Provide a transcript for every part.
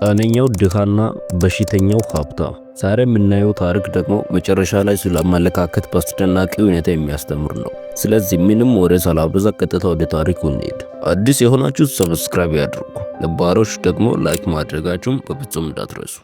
ጤነኛው ድሃና በሽተኛው ሀብታም። ዛሬ የምናየው ታሪክ ደግሞ መጨረሻ ላይ ስለ አመለካከት በአስደናቂ ሁኔታ የሚያስተምር ነው። ስለዚህ ምንም ወሬ ሳላበዛ ቀጥታ ወደ ታሪኩ እንሂድ። አዲስ የሆናችሁ ሰብስክራይብ ያድርጉ፣ ነባሮች ደግሞ ላይክ ማድረጋችሁን በፍጹም እንዳትረሱ።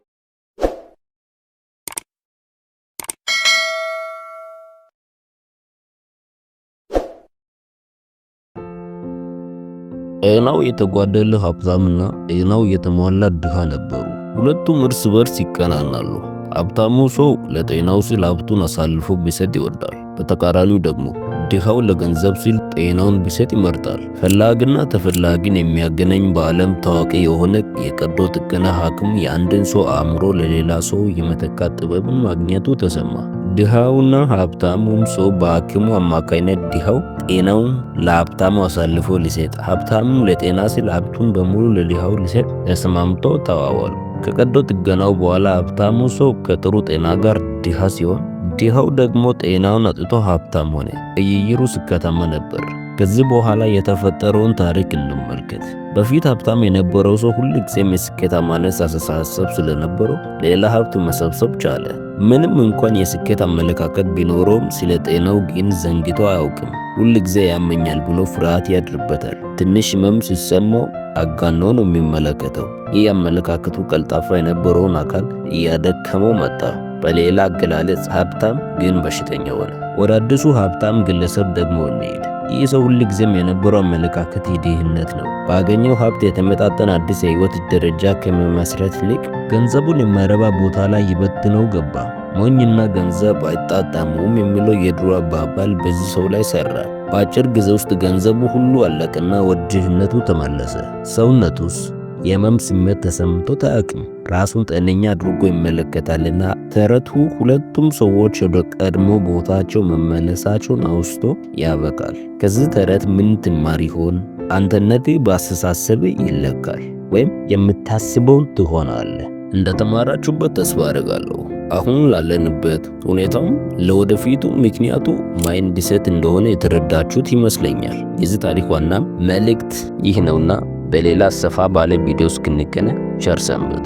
ጤናው የተጓደለ ሀብታምና ጤናው የተሟላ ድሃ ነበሩ። ሁለቱም እርስ በርስ ይቀናናሉ። ሀብታሙ ሰው ለጤናው ሲል ሀብቱን አሳልፎ ቢሰጥ ይወዳል። በተቃራኒው ደግሞ ድሃው ለገንዘብ ሲል ጤናውን ቢሰጥ ይመርጣል። ፈላጊና ተፈላጊን የሚያገናኝ በዓለም ታዋቂ የሆነ የቀዶ ጥገና ሐኪም የአንድን ሰው አእምሮ ለሌላ ሰው የመተካት ጥበብን ማግኘቱ ተሰማ። ድሃውና ሀብታሙም ሰው በሐኪሙ አማካይነት ድሃው ጤናውን ለሀብታሙ አሳልፎ ሊሰጥ፣ ሀብታሙ ለጤና ሲል ሀብቱን በሙሉ ለድሃው ሊሰጥ ተስማምቶ ተዋዋሉ። ከቀዶ ጥገናው በኋላ ሀብታሙ ሰው ከጥሩ ጤና ጋር ድሃ ሲሆን፣ ድሃው ደግሞ ጤናውን አጥቶ ሀብታም ሆነ። ቅይይሩ ስኬታማ ነበር። ከዚህ በኋላ የተፈጠረውን ታሪክ እንመልከት። በፊት ሀብታም የነበረው ሰው ሁል ጊዜም የስኬታማነት አስተሳሰብ ስለነበረው ሌላ ሀብት መሰብሰብ ቻለ። ምንም እንኳን የስኬት አመለካከት ቢኖረውም ስለ ጤናው ግን ዘንግቶ አያውቅም። ሁል ጊዜ ያመኛል ብሎ ፍርሃት ያድርበታል። ትንሽ ህመም ሲሰማው አጋኖ ነው የሚመለከተው። ይህ አመለካከቱ ቀልጣፋ የነበረውን አካል እያደከመው መጣ። በሌላ አገላለጽ ሀብታም ግን በሽተኛ ሆነ። ወደ አዲሱ ሀብታም ግለሰብ ደግሞ እንሄድ። ይህ ሰው ሁል ጊዜም የነበረው አመለካከት ድህነት ነው። ባገኘው ሀብት የተመጣጠነ አዲስ የህይወት ደረጃ ከመመስረት ይልቅ ገንዘቡን የማይረባ ቦታ ላይ ይበትነው ገባ። ሞኝና ገንዘብ አይጣጣሙም የሚለው የድሮ አባባል በዚህ ሰው ላይ ሰራ። በአጭር ጊዜ ውስጥ ገንዘቡ ሁሉ አለቀና ወደ ድህነቱ ተመለሰ። ሰውነቱስ የህመም ስሜት ተሰምቶት አያውቅም። ራሱን ጤነኛ አድርጎ ይመለከታልና ተረቱ ሁለቱም ሰዎች ወደ ቀድሞ ቦታቸው መመለሳቸውን አውስቶ ያበቃል። ከዚህ ተረት ምን ትማር ይሆን? አንተነቴ በአስተሳሰብ ይለካል ወይም የምታስበውን ትሆናለህ። እንደተማራችሁበት ተስፋ አደርጋለሁ። አሁን ላለንበት ሁኔታም ለወደፊቱ ምክንያቱ ማይንድሴት እንደሆነ የተረዳችሁት ይመስለኛል። የዚህ ታሪክ ዋና መልእክት ይህ ነውና በሌላ ሰፋ ባለ ቪዲዮ እስክንገናኝ ቸር ሰንብቱ።